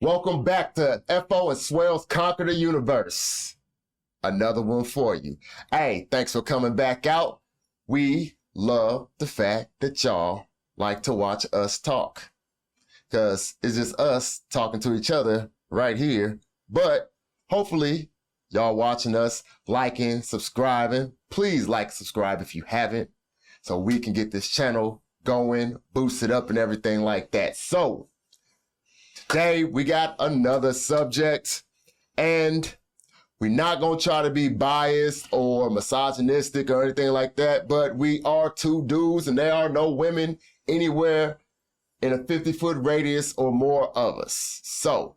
Welcome back to FO and Swellz Conquer the Universe. Another one for you. Hey, thanks for coming back out. We love the fact that y'all like to watch us talk. Because it's just us talking to each other right here. But hopefully, y'all watching us, liking, subscribing. Please like, subscribe if you haven't, so we can get this channel going, boost it up and everything like that. So, today we got another subject, and we're not going to try to be biased or misogynistic or anything like that, but we are two dudes and there are no women anywhere in a 50-foot radius or more of us. So,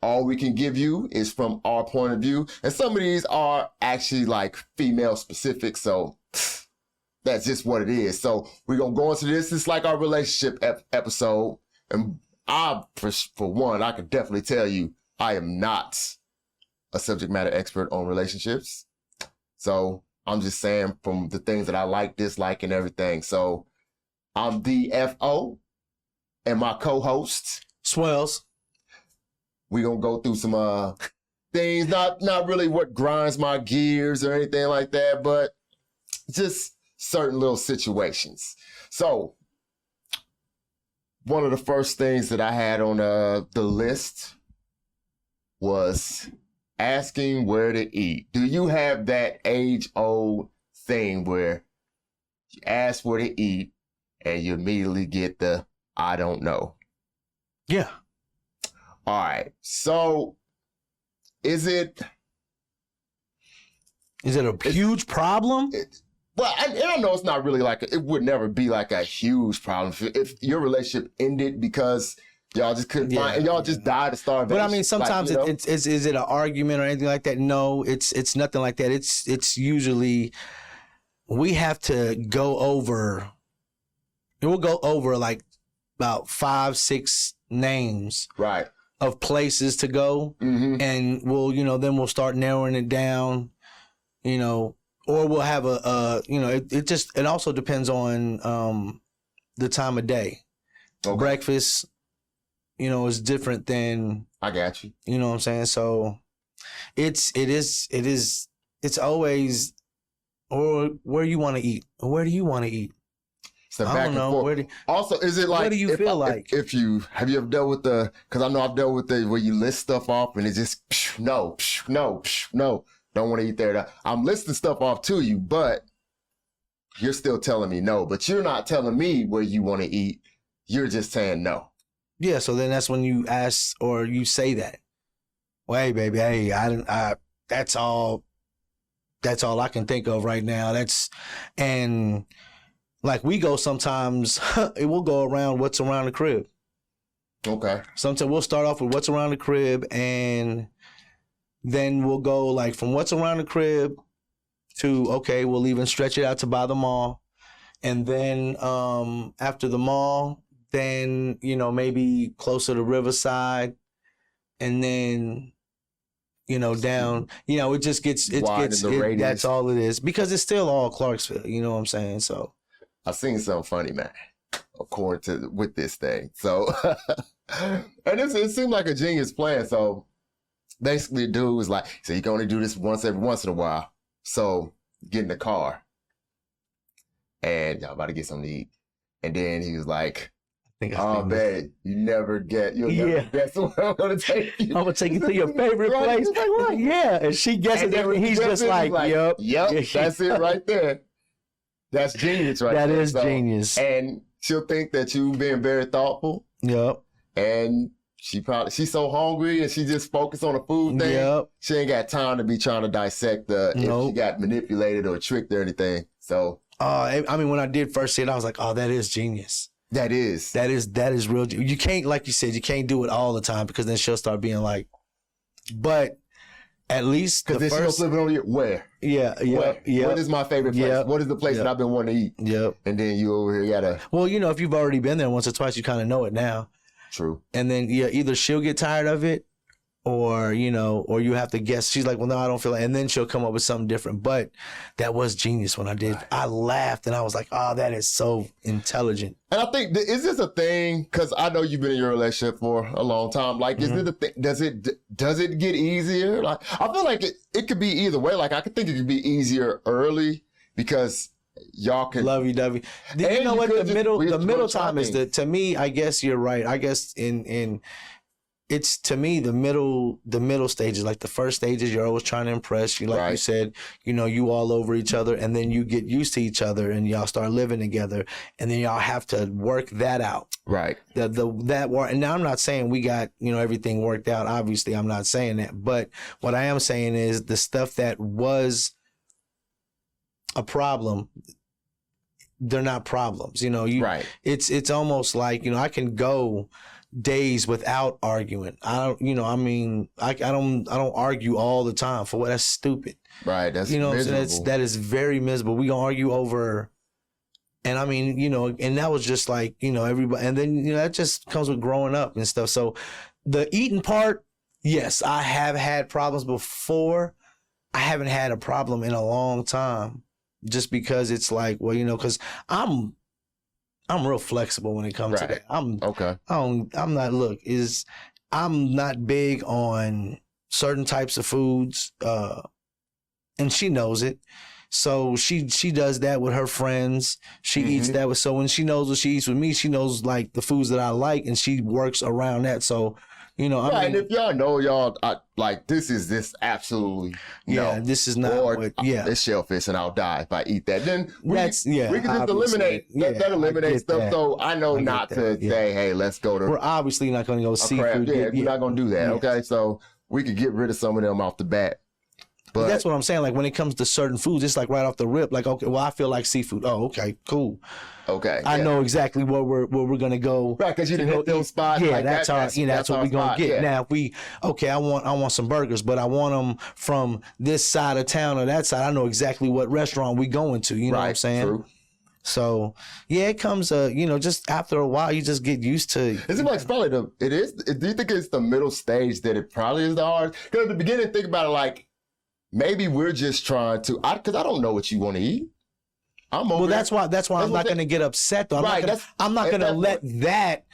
all we can give you is from our point of view, and some of these are actually like female specific, so that's just what it is. So we're going to go into this. It's like our relationship episode. And for one, I can definitely tell you, I am not a subject matter expert on relationships. So I'm just saying from the things that I like, dislike, and everything. So I'm the FO and my co-host, Swellz. We're going to go through some things, not really what grinds my gears or anything like that, but just certain little situations. So, one of the first things that I had on the list was asking where to eat. Do you have that age-old thing where you ask where to eat and you immediately get the, I don't know? Yeah. All right. So, is it a huge problem? Well, I know it's not really it would never be like a huge problem if your relationship ended because y'all just couldn't find, y'all just died of starvation. But I mean, sometimes is it an argument or anything like that? No, it's nothing like that. It's usually we have to go over. We'll go over like about 5-6 names, right, of places to go, and then we'll start narrowing it down, or we'll have it also depends on the time of day. Okay. Breakfast, is different than, I got you. You know what I'm saying? So it's always, or where you want to eat, or where do you want to eat? So I don't know. Also, is it like, what do you feel like? Have you ever dealt with because I know I've dealt with where you list stuff off and it's just, no, don't want to eat there. I'm listing stuff off to you, but you're still telling me no. But you're not telling me where you want to eat. You're just saying no. Yeah, so then that's when you ask or you say that. Well, hey, baby, that's all I can think of right now. And like we go sometimes, it will go around what's around the crib. Okay. Sometimes we'll start off with what's around the crib, and then we'll go like from what's around the crib to, okay, we'll even stretch it out to by the mall. And then after the mall, then, maybe closer to Riverside. And then, down, it just gets, that's all it is. Because it's still all Clarksville, you know what I'm saying? So I've seen something funny, man, with this thing. So, and it seemed like a genius plan. So basically, the dude was like, so you can only do this every once in a while. So get in the car and y'all about to get something to eat. And then he was like, oh, babe, you'll never guess where I'm going to take you. I'm going to take you to your favorite place. Like, what? Yeah. And she guesses everything. He's just like, yep. That's it right there. That's genius right there. That is genius. And she'll think that you being very thoughtful. Yep. And she's so hungry and she just focused on the food thing. Yep. She ain't got time to be trying to dissect if she got manipulated or tricked or anything. So, I mean, when I did first see it, I was like, oh, that is genius. That is real. You can't, like you said, you can't do it all the time because then she'll start being like, but at least because then she'll flip it on you. Where? Yeah. What is my favorite place? Yep. What is the place that I've been wanting to eat? Yep. And then you over here gotta. Well, if you've already been there once or twice, you kind of know it now. True. And then either she'll get tired of it, or you have to guess. She's like, well, no, I don't feel it. And then she'll come up with something different. But that was genius when I did. I laughed and I was like, oh, that is so intelligent. And I think, is this a thing? Because I know you've been in your relationship for a long time. Like, is it a thing? Does it get easier? Like, I feel like it could be either way. Like, I could think it could be easier early because y'all can lovey-dovey. You know what? The middle time is to me, I guess you're right. I guess it's, to me, the middle stages, like the first stages, you're always trying to impress. You, like you said, you all over each other, and then you get used to each other, and y'all start living together, and then y'all have to work that out. Right. And now I'm not saying we got everything worked out. Obviously, I'm not saying that, but what I am saying is the stuff that was a problem, they're not problems. Right. It's almost like I can go days without arguing. I don't argue all the time. For what? That's stupid. Right. That's miserable. That is very miserable. We gonna argue over, and and that was just like everybody, and then that just comes with growing up and stuff. So the eating part, yes, I have had problems before. I haven't had a problem in a long time, just because it's like, well, because I'm real flexible when it comes to that. I'm not big on certain types of foods, and she knows it. So she does that with her friends. She eats that with, so when she knows what she eats with me, she knows like the foods that I like, and she works around that. So and if y'all know this absolutely this is not it's shellfish and I'll die if I eat that. Then we can just eliminate that eliminates stuff. That. So I know not to say, hey, let's go to. We're obviously not going to go seafood. We're not going to do that. Okay, so we could get rid of some of them off the bat. But that's what I'm saying. Like when it comes to certain foods, it's like right off the rip. Like, okay, well, I feel like seafood. Oh, okay, cool. Okay, I know exactly where we're gonna go. Right, because you didn't hit those spots. Yeah, like that's what we're gonna get. Yeah. Now, if I want some burgers, but I want them from this side of town or that side. I know exactly what restaurant we going to. You know what I'm saying? True. So it comes just after a while you just get used to. It seems like it's probably do you think it's the middle stage that it probably is the hardest? Because at the beginning, think about it like maybe we're just trying to, because I don't know what you want to eat. That's why I'm not going to get upset though. I'm not going to let that.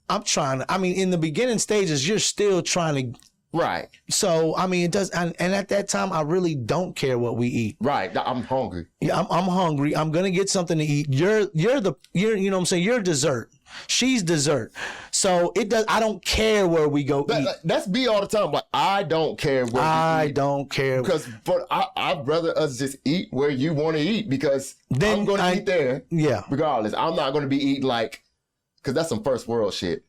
I'm trying to. In the beginning stages, you're still trying to. Right. So it does, and at that time, I really don't care what we eat. Right. I'm hungry. Yeah, I'm hungry. I'm gonna get something to eat. You're you know what I'm saying. You're dessert. She's dessert. So it does. I don't care where we go eat. That's me all the time. But I don't care where we eat. Don't care because, but I'd rather us just eat where you want to eat because then I'm going to eat there. Yeah. Regardless, I'm not going to be eating because that's some first world shit.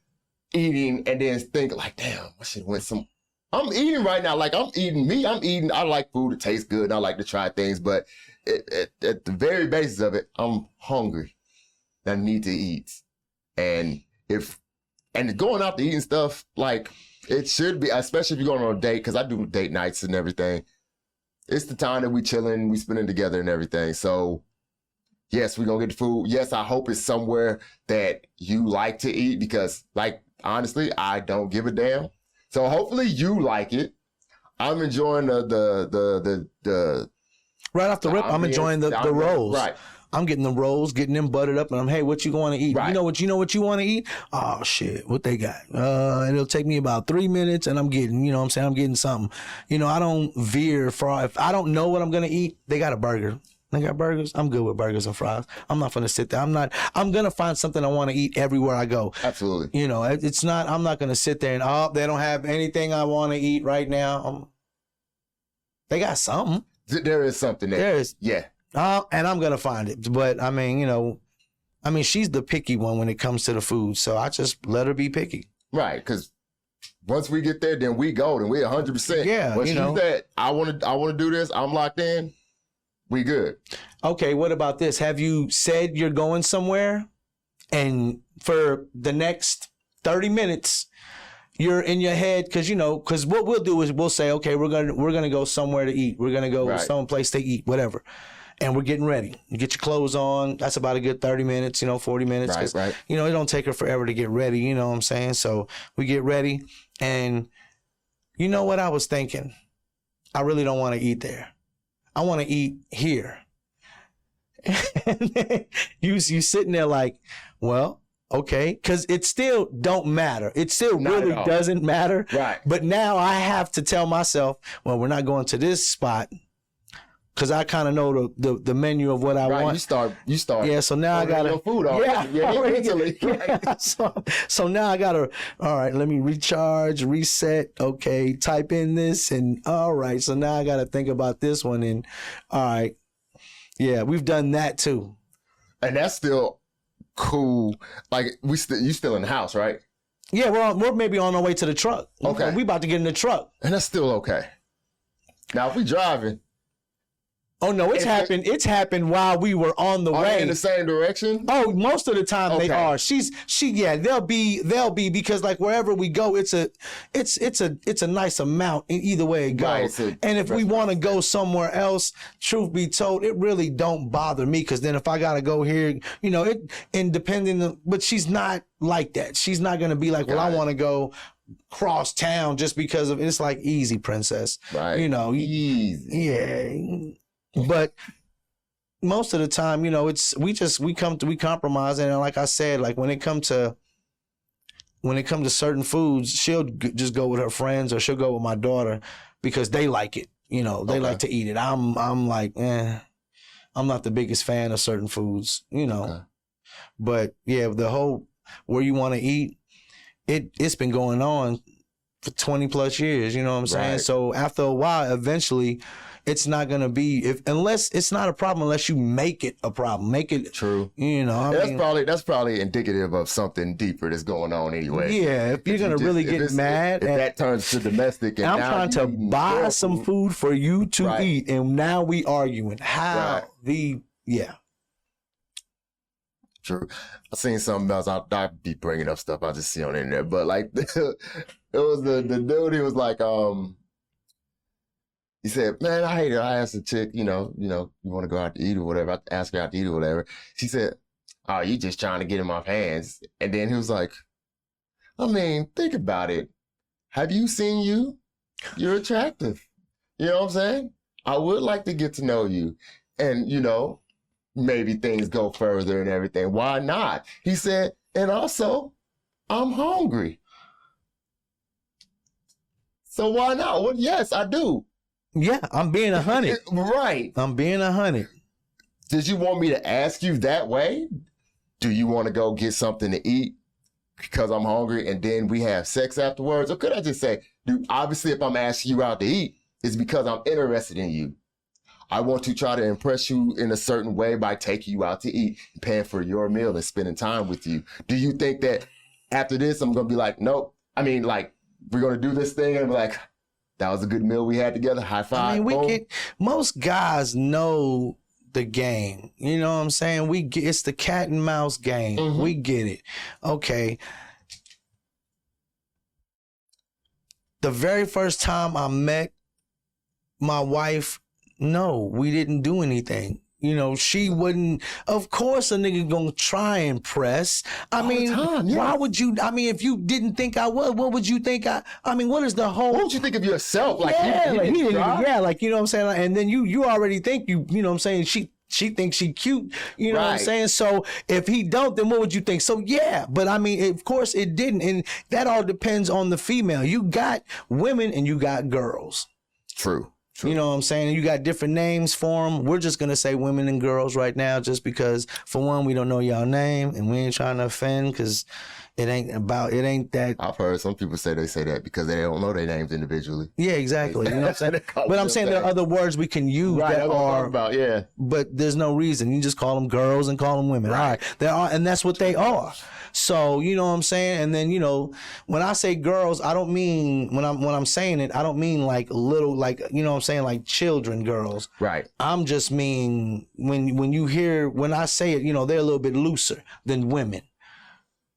Eating and then think like, damn, I should have went some. I'm eating right now. Like I'm eating me. I like food. It tastes good. And I like to try things, but at the very basis of it, I'm hungry. I need to eat. And going out to eat and stuff, like it should be, especially if you're going on a date, because I do date nights and everything. It's the time that we chilling, we spending together and everything. So yes, we're going to get the food. Yes, I hope it's somewhere that you like to eat because honestly, I don't give a damn. So hopefully you like it. I'm enjoying the right off the rip. I'm enjoying the rolls. Right. I'm getting the rolls, getting them buttered up, and I'm, hey, what you want to eat? Right. You know what you want to eat? Oh shit, what they got? And it'll take me about 3 minutes, and I'm getting, I'm saying, I'm getting something. I don't veer far. If I don't know what I'm gonna eat, they got a burger. They got burgers. I'm good with burgers and fries. I'm not gonna sit there. I'm gonna find something I want to eat everywhere I go. Absolutely. It's not. I'm not gonna sit there and they don't have anything I want to eat right now. They got something. There is something there. There is. Yeah. And I'm gonna find it. But she's the picky one when it comes to the food. So I just let her be picky. Right, because once we get there, then we go, then we 100%. Yeah. When she said, I want to do this, I'm locked in. We good. Okay, what about this? Have you said you're going somewhere and for the next 30 minutes you're in your head because what we'll do is we'll say, okay, we're gonna go somewhere to eat. We're gonna go someplace to eat, whatever. And we're getting ready. You get your clothes on. That's about a good 30 minutes, 40 minutes. Right. It don't take her forever to get ready, you know what I'm saying? So we get ready and you know what I was thinking? I really don't want to eat there. I want to eat here. And then you sitting there like, well, okay, because it still don't matter. It still Not really at all. doesn't matter. Right. But now I have to tell myself, well, we're not going to this spot because I kind of know the menu of what I Right. want. You start. Yeah, so now I ordering gotta your food already. yeah, already mentally. yeah. So now I gotta, all right, let me recharge, reset, okay, type in this, and all right, so now I gotta think about this one, and all right, yeah, we've done that too. And that's still cool. Like you still in the house, right? Yeah, we're maybe on our way to the truck. Okay. We about to get in the truck. And that's still okay. Now if we driving, Oh no, it's happened while we were on the are way. they in the same direction? Oh, most of the time they Okay. are. They'll be because like wherever we go, it's a nice amount in either way it goes. Right, And if we want to go somewhere else, truth be told, it really don't bother me because then if I gotta go here, you know, but she's not like that. She's not gonna be like, well, I want to go cross town just because of it's like easy, princess. Right. You know, Easy. yeah. But most of the time, you know, we compromise, and like I said, like when it comes to certain foods, she'll just go with her friends or she'll go with my daughter because they like it. You know, they like to eat it. I'm like, I'm not the biggest fan of certain foods. You know, but yeah, the whole where you want to eat, it's been going on for 20 plus years. You know what I'm saying? Right. So after a while, eventually. It's not gonna be unless it's not a problem unless you make it a problem. Make it True. You know, That's probably indicative of something deeper that's going on anyway. Yeah, if you're gonna really get mad, if that turns to domestic, and I'm now trying to eating buy real some food for you to eat, and now we arguing how True. I seen something else. I'll be bringing up stuff I just see on the internet, but like it was the dude. He was like, he said, man, I hate it. I asked the chick, you want to go out to eat or whatever. I asked her out to eat or whatever. She said, oh, you just trying to get in my hands. And then he was like, I mean, think about it. Have you seen you? You're attractive. You know what I'm saying? I would like to get to know you. And, maybe things go further and everything. Why not? He said, and also, I'm hungry. So why not? Well, yes, I do. Yeah, I'm being 100. Right. I'm being 100. Did you want me to ask you that way? Do you want to go get something to eat because I'm hungry and then we have sex afterwards? Or could I just say, dude, obviously if I'm asking you out to eat, it's because I'm interested in you. I want to try to impress you in a certain way by taking you out to eat, paying for your meal and spending time with you. Do you think that after this, I'm going to be like, nope. I mean, like, we're going to do this thing and be like, that was a good meal we had together. High five. I mean, most guys know the game. You know what I'm saying? It's the cat and mouse game. Mm-hmm. We get it. Okay. The very first time I met my wife, no, we didn't do anything. She wouldn't. Of course, a nigga gonna try and press. Why would you? I mean, if you didn't think I would, what would you think? What is the whole? What would you think of yourself? Like, like you know what I'm saying. Like, and then you already think you know what I'm saying. She thinks she cute. You know what I'm saying. So if he don't, then what would you think? So yeah, but I mean, of course it didn't, and that all depends on the female. You got women and you got girls. True. You know what I'm saying? You got different names for them. We're just going to say women and girls right now just because, for one, we don't know y'all name and we ain't trying to offend because it ain't that. I've heard some people say that because they don't know their names individually. Yeah, exactly. You know what I'm saying? But I'm saying there are other words we can use that are, but there's no reason. You just call them girls and call them women. Right. All right. There are, and that's what they are. So, you know what I'm saying? And then, when I say girls, I don't mean, when I'm saying it, I don't mean like little, like, you know what I'm saying? Like children girls. Right. I'm just mean, when I say it, they're a little bit looser than women.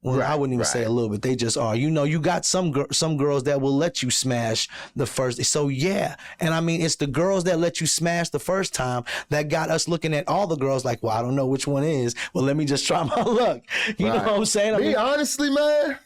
Well, I wouldn't even say a little bit. They just are. You got some girls that will let you smash the first. So yeah, and I mean it's the girls that let you smash the first time that got us looking at all the girls like, well, I don't know which one is. Well, let me just try my luck. You know what I'm saying? Honestly, man,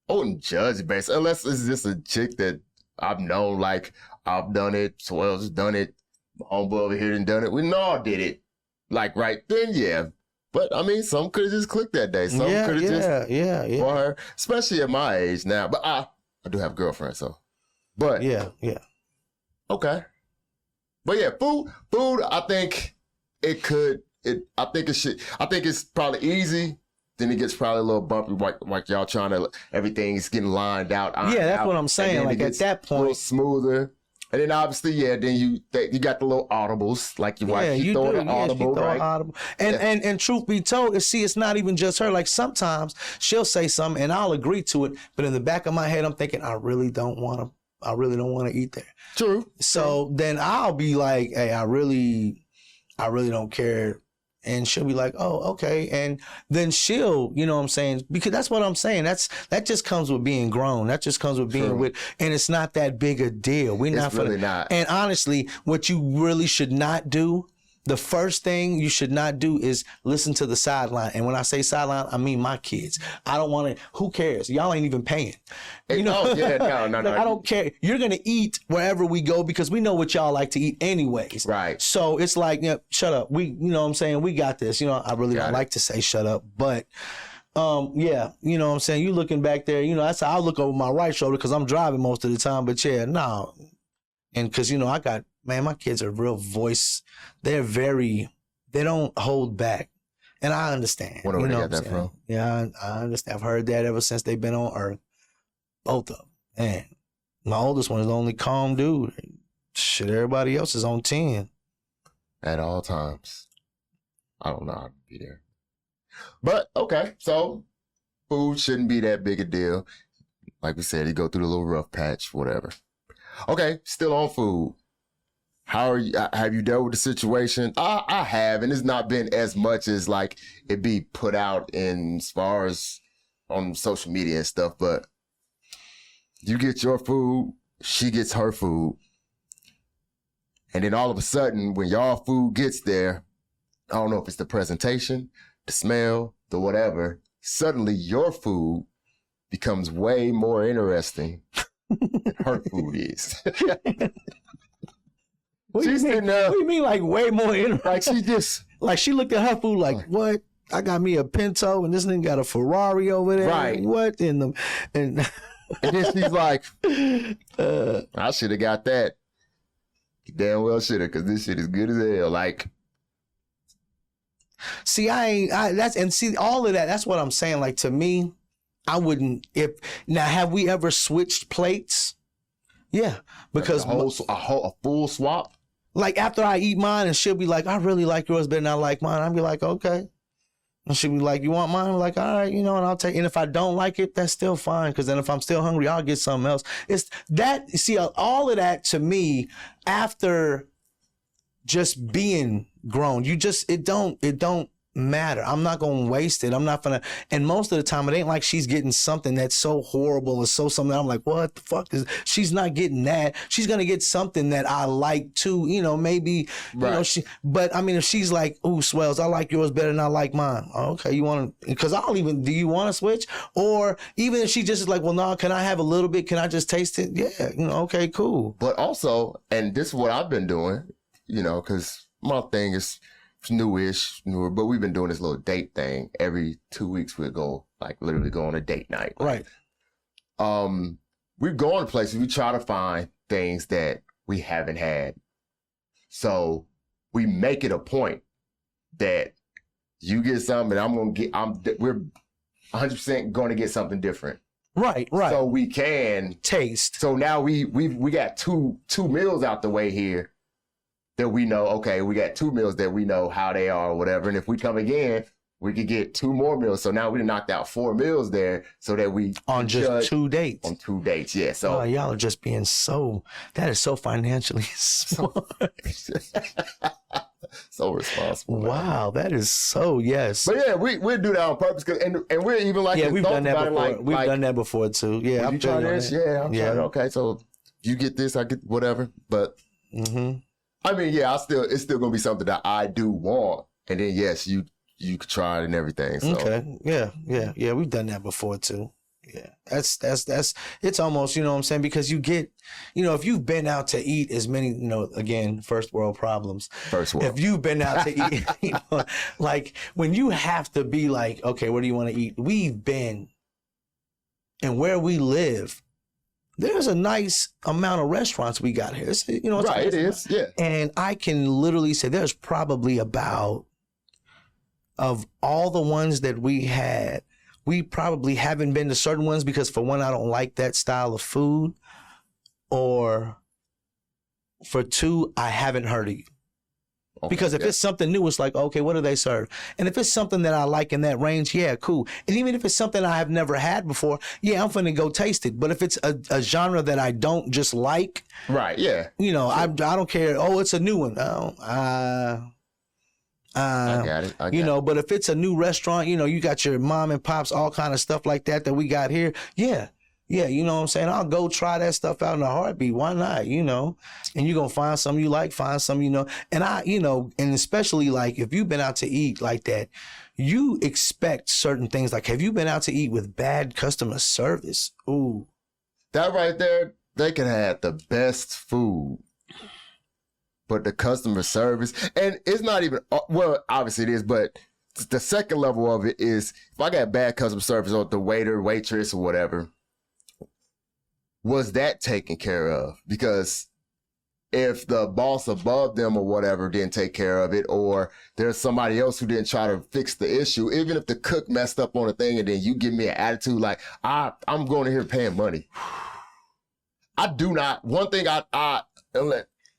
I wouldn't judge it based unless it's just a chick that I've known. Like I've done it. Swellz has done it. My homeboy over here done it. We all did it. Like right then, yeah. But I mean, some could have just clicked that day. Some could have just for her, especially at my age now. But I do have a girlfriend, so. But yeah. Okay. But yeah, food. I think it could. I think it should. I think it's probably easy. Then it gets probably a little bumpy, like y'all trying to. Everything's getting lined out. Yeah, that's what I'm saying. Like at that point, a little smoother. And then obviously, then you got the little audibles, like your wife. She throw an audible, right? Audible. And truth be told, it's not even just her. Like sometimes she'll say something and I'll agree to it, but in the back of my head, I'm thinking I really don't want to eat there. True. So then I'll be like, hey, I really don't care. And she'll be like, oh, okay. And then she'll, you know what I'm saying? Because that's what I'm saying. That just comes with being grown. That just comes with being with, and it's not that big a deal. It's really not. And honestly, what you really should not do, the first thing you should not do is listen to the sideline. And when I say sideline, I mean my kids. I don't want to, who cares? Y'all ain't even paying. You know? No. Like, I don't care. You're going to eat wherever we go because we know what y'all like to eat anyways. Right. So it's like, shut up. You know what I'm saying? We got this. You know, I really don't like to say shut up, but you know what I'm saying? You looking back there, that's how I look over my right shoulder because I'm driving most of the time, but no. And because, my kids are real voice. They don't hold back. And I understand. Where they got that from? Yeah, I understand. I've heard that ever since they've been on Earth. Both of them. Man, my oldest one is the only calm dude. Shit, everybody else is on 10. At all times. I don't know how to be there. But, okay, so food shouldn't be that big a deal. Like we said, you go through the little rough patch, whatever. Okay, still on food. How are you? Have you dealt with the situation? I have, and it's not been as much as like it be put out in as far as on social media and stuff. But you get your food, she gets her food, and then all of a sudden, when y'all food gets there, I don't know if it's the presentation, the smell, the whatever. Suddenly, your food becomes way more interesting than her food is. What do you mean like way more interesting? Like she just... Like she looked at her food like, what? I got me a Pinto and this nigga got a Ferrari over there. Right. What in the... And then she's like, I should have got that. Damn well should have, because this shit is good as hell. Like... See, all of that, that's what I'm saying. Like to me, I wouldn't... Now, have we ever switched plates? Yeah. Because... A full swap? Like after I eat mine and she'll be like, I really like yours better than I like mine. I'll be like, okay. And she'll be like, you want mine? I'm like, all right, and I'll take, and if I don't like it, that's still fine. Cause then if I'm still hungry, I'll get something else. It's that, see, all of that to me, after just being grown, it don't matter. I'm not going to waste it. I'm not going to, and most of the time it ain't like she's getting something that's so horrible or so something that I'm like, what the fuck she's not getting that. She's going to get something that I like too, maybe, right. But I mean, if she's like, ooh, Swellz, I like yours better than I like mine. Okay. You want to, because do you want to switch? Or even if she just is like, well, no, can I have a little bit? Can I just taste it? Yeah. Okay, cool. But also, and this is what I've been doing, cause my thing is, newer, but we've been doing this little date thing. Every 2 weeks we'll go, like literally go on a date night. Right. We go on places, we try to find things that we haven't had. So we make it a point that you get something and we're 100% going to get something different. Right. So we can taste. So now we got two meals out the way here. That we know, okay, we got 2 meals that we know how they are or whatever. And if we come again, we could get 2 more meals. So now we knocked out 4 meals there so that we... On just 2 dates. On 2 dates, yeah. So y'all are just being that is so financially smart. So responsible. Wow, that is so, yes. But yeah, we do that on purpose. And we're even like... Yeah, we've done that before. We've done that before too. Yeah, I'm trying this. Yeah, I'm trying. Okay, so you get this, I get whatever. But... Mm-hmm. I mean, yeah, it's still gonna be something that I do want, and then yes, you could try it and everything. So. Okay, yeah, we've done that before too. Yeah, that's it's almost, you know what I'm saying, because you get, you know, if you've been out to eat as many, you know, again, first world problems. First world. If you've been out to eat, you know, like when you have to be like, okay, what do you want to eat? We've been, and where we live, there's a nice amount of restaurants we got here. It's, you know, it's right, it is, yeah. And I can literally say there's probably about, of all the ones that we had, we probably haven't been to certain ones because, for one, I don't like that style of food, or for two, I haven't heard of you. Okay, because if it's something new, it's like, okay, what do they serve? And if it's something that I like in that range, yeah, cool. And even if it's something I have never had before, yeah, I'm finna go taste it. But if it's a genre that I don't just like, right, yeah, you know, sure. I don't care. Oh, it's a new one. I got it. You know, but if it's a new restaurant, you know, you got your mom and pops, all kind of stuff like that we got here. Yeah. Yeah. You know what I'm saying? I'll go try that stuff out in a heartbeat. Why not? You know, and you're going to find something you like, find something, you know, and you know, and especially like if you've been out to eat like that, you expect certain things. Like, have you been out to eat with bad customer service? Ooh. That right there, they can have the best food, but the customer service, and it's not even, well, obviously it is, but the second level of it is, if I got bad customer service, or the waiter, waitress, or whatever, was that taken care of? Because if the boss above them or whatever didn't take care of it, or there's somebody else who didn't try to fix the issue, even if the cook messed up on a thing and then you give me an attitude like, I'm going in here paying money. I do not, one thing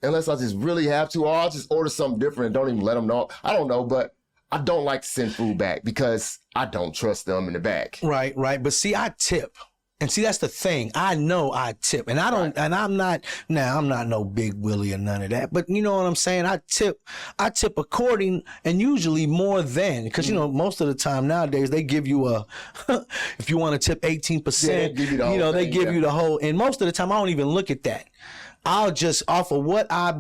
unless I just really have to, or I'll just order something different and don't even let them know. I don't know, but I don't like to send food back because I don't trust them in the back. Right. But see, I tip. And see, that's the thing. I know I tip, and I don't, and I'm not no Big Willie or none of that, but you know what I'm saying? I tip according, and usually more than, because you know, most of the time nowadays they give you if you want to tip 18%, you know, they give you the whole, and most of the time I don't even look at that. I'll just, off of what I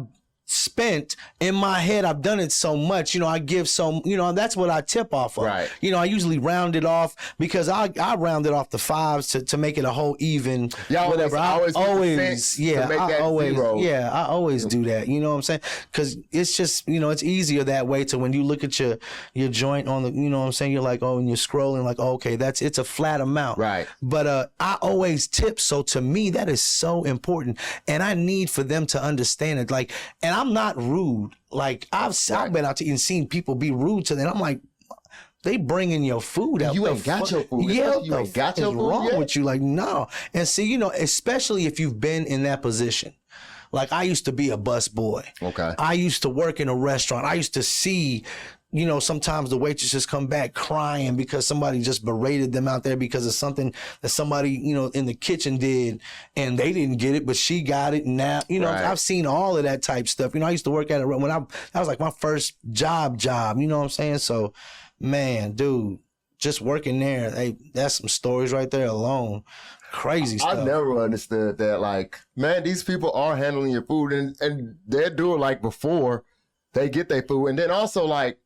spent in my head, I've done it so much, you know, I give some, you know, that's what I tip off of. Right. You know, I usually round it off because I round it off the fives to make it a whole even, whatever. I always do that. You know what I'm saying? Because it's just, you know, it's easier that way to when you look at your joint on the, you know what I'm saying? You're like, oh, and you're scrolling like, oh, okay, it's a flat amount. Right. But I always tip. So to me, that is so important. And I need for them to understand it. Like, and I'm not rude. Like I've been out to eat and seen people be rude to them. I'm like, they bringing your food out. You ain't got your food. Yeah, you ain't got your food. What's wrong with you? Like, no. And see, you know, especially if you've been in that position. Like I used to be a bus boy. Okay. I used to work in a restaurant. I used to see, you know, sometimes the waitresses come back crying because somebody just berated them out there because of something that somebody, you know, in the kitchen did and they didn't get it, but she got it. And now, you know, I've seen all of that type stuff. You know, I used to work at that was like my first job, you know what I'm saying? So, man, dude, just working there, that's some stories right there alone. Crazy stuff. I never understood that. Like, man, these people are handling your food and they're doing like before they get their food. And then also like,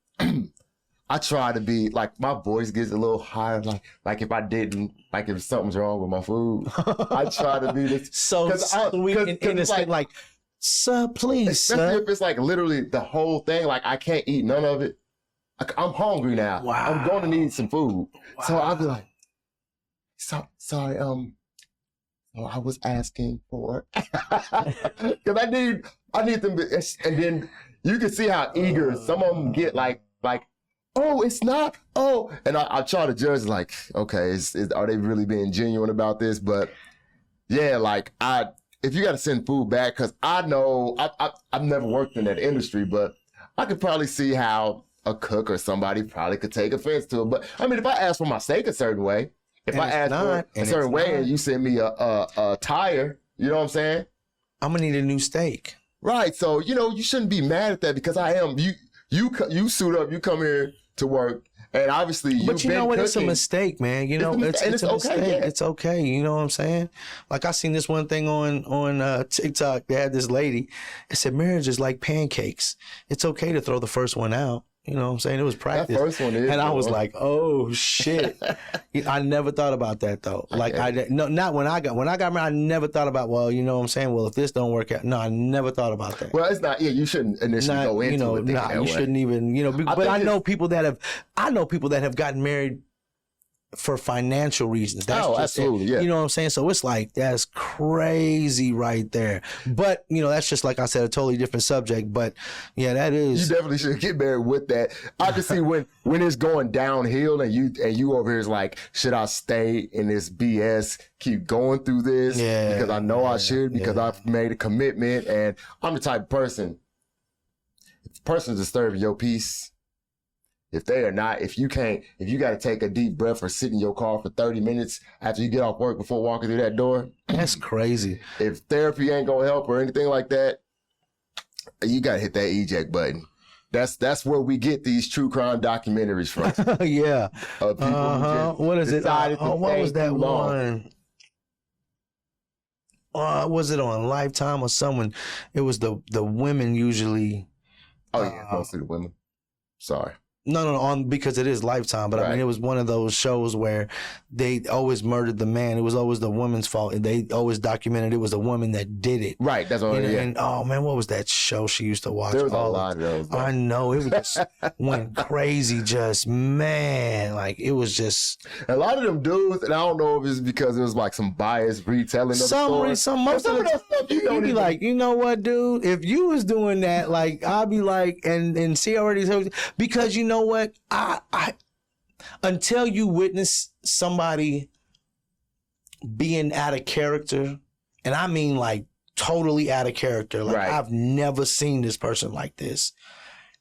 I try to be like, my voice gets a little higher. Like if I didn't, like if something's wrong with my food, I try to be this. So sweet and innocent, like, sir, please, especially if it's like literally the whole thing, like I can't eat none of it. I'm hungry now. Wow. I'm going to need some food. Wow. So I'll be like, sorry, so I was asking for, because I need them, and then you can see how eager some of them get, like, oh, it's not, oh, and I try to judge, like, okay, are they really being genuine about this? But yeah, like, if you got to send food back, because I know, I've never worked in that industry, but I could probably see how a cook or somebody probably could take offense to it. But I mean, if I ask for my steak a certain way, if I ask for a certain way and you send me a tire, you know what I'm saying? I'm gonna need a new steak. Right. So, you know, you shouldn't be mad at that because I am. You suit up, you come here to work, and obviously you've been cooking. But you know what? It's a mistake, man. You know, it's a mistake. Yeah. It's okay. You know what I'm saying? Like I seen this one thing on TikTok. They had this lady. It said marriage is like pancakes. It's okay to throw the first one out. You know what I'm saying? It was practice. That first one is. And I was like, oh shit. I never thought about that though. Like not when I got married, I never thought about, well, you know what I'm saying? Well, if this don't work out. No, I never thought about that. Well, it's not, you shouldn't initially go into it. You shouldn't even, but I know people that have gotten married for financial reasons. That's absolutely, yeah. You know what I'm saying? So it's like, that's crazy right there. But, that's just, like I said, a totally different subject. But yeah, that is. You definitely should get married with that. I can see when it's going downhill and you over here is like, should I stay in this BS, keep going through this? Yeah. Because I know I should, because I've made a commitment, and I'm the type of person, if the person's disturbing your peace, if they are not, if you got to take a deep breath or sit in your car for 30 minutes after you get off work before walking through that door. That's crazy. If therapy ain't going to help or anything like that, you got to hit that eject button. That's where we get these true crime documentaries from. Yeah. People what is it? What was that one? Was it on Lifetime or someone? It was the women usually. Oh, yeah, mostly the women. Sorry. No, because it is Lifetime. But right. I mean, it was one of those shows where they always murdered the man. It was always the woman's fault. And they always documented it was the woman that did it. Right. That's what And oh man, what was that show she used to watch? There was a lot of those. Though. I know. It was just went crazy. Just, man. Like, it was just. A lot of them dudes, and I don't know if it's because it was like some biased retelling of the story. Most of that stuff you be like, you know what, dude? If you was doing that, like, I'd be like, and see already, because you know what? I until you witness somebody being out of character, and I mean like totally out of character, like right. I've never seen this person like this,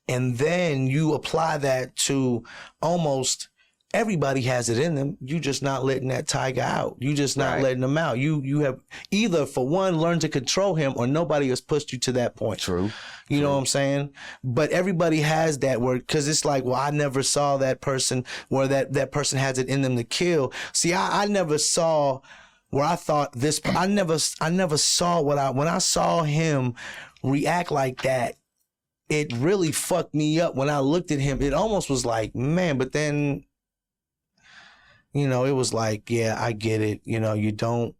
and then you apply that to almost everybody has it in them. You just not letting that tiger out. You just not right. letting them out. You have either, for one, learned to control him, or nobody has pushed you to that point. True. You know what I'm saying? But everybody has that word, because it's like, well, I never saw that person where that person has it in them to kill. See, I never saw where I thought this. I never saw when I saw him react like that. It really fucked me up. When I looked at him, it almost was like, man. But then, it was like, yeah, I get it. You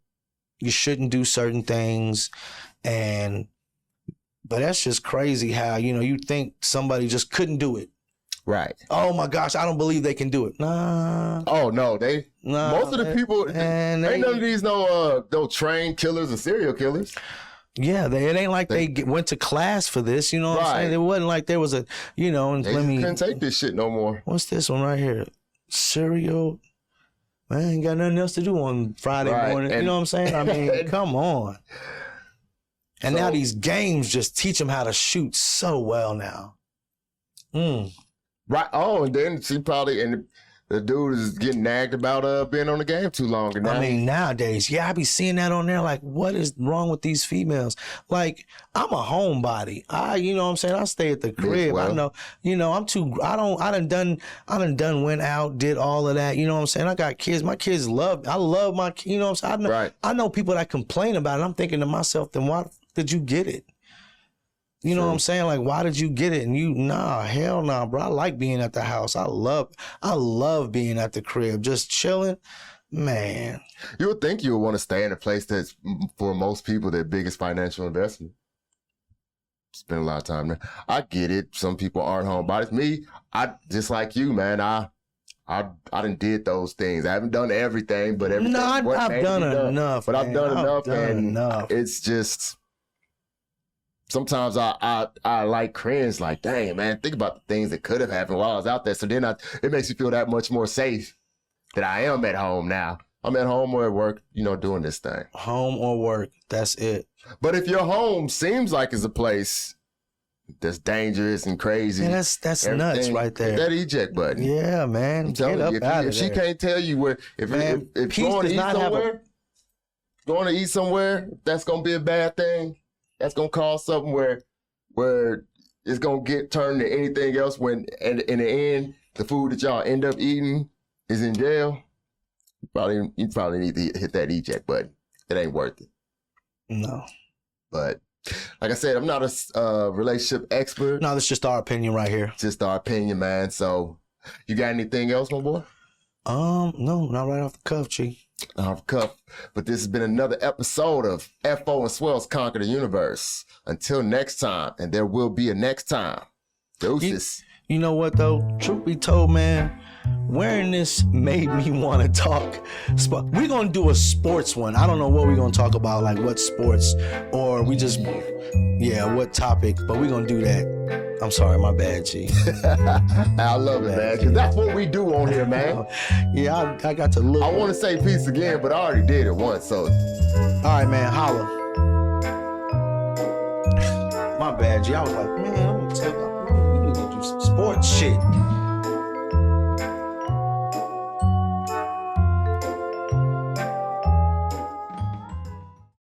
shouldn't do certain things. But that's just crazy how, you think somebody just couldn't do it. Right. Oh my gosh, I don't believe they can do it. Nah. Oh no, most of the people, ain't none of these no trained killers or serial killers. Yeah, it ain't like they went to class for this, you know what I'm saying? It wasn't like there was a, and they couldn't take this shit no more. What's this one right here? Serial. Man, ain't got nothing else to do on Friday morning. You know what I'm saying? I mean, come on. And now these games just teach them how to shoot so well now. Right. Oh, and then she probably, and the dude is getting nagged about being on the game too long. And I mean, nowadays, I be seeing that on there. Like, what is wrong with these females? Like, I'm a homebody. You know what I'm saying? I stay at the crib. Well. I know, I done went out, did all of that. You know what I'm saying? I got kids. My kids I love my, you know what I'm saying? I know people that complain about it. I'm thinking to myself, then why did you get it? You know what I'm saying? Like, why did you get it? And hell nah, bro. I like being at the house. I love being at the crib, just chilling. Man. You would think you would want to stay in a place that's, for most people, their biggest financial investment. Spend a lot of time there. I get it. Some people aren't homebodies. Me, I just like you, man. I done did those things. I haven't done everything, but everything. No, I've done enough. But I've done enough. It's just. Sometimes I like cringe, like, dang, man, think about the things that could have happened while I was out there. So then it makes me feel that much more safe that I am at home now. I'm at home or at work, doing this thing. Home or work, that's it. But if your home seems like it's a place that's dangerous and crazy. Man, that's nuts right there. Hit that eject button. Yeah, man. I'm telling you, if she can't tell you where, if going to eat somewhere, that's going to be a bad thing. That's gonna cause something where it's gonna get turned to anything else. When in the end, the food that y'all end up eating is in jail. You probably need to hit that eject button. It ain't worth it. No. But Like I said, I'm not a relationship expert. No, that's just our opinion right here. Just our opinion, man. So, you got anything else, my boy? No, not right off the cuff, G. Off the cuff. But this has been another episode of FO and Swellz Conquer the Universe. Until next time, and there will be a next time. Deuces. You know what though? Truth be told, man, wearing this made me want to talk. We're gonna do a sports one. I don't know what we're gonna talk about, like what sports, or we just, what topic. But we're gonna do that. I'm sorry, my bad, G. I love it, man, because that's what we do on here, man. Yeah, I got to look. I want to say peace again, but I already did it once, so. All right, man, holla. My bad, G. I was like, man, we need to do some sports shit.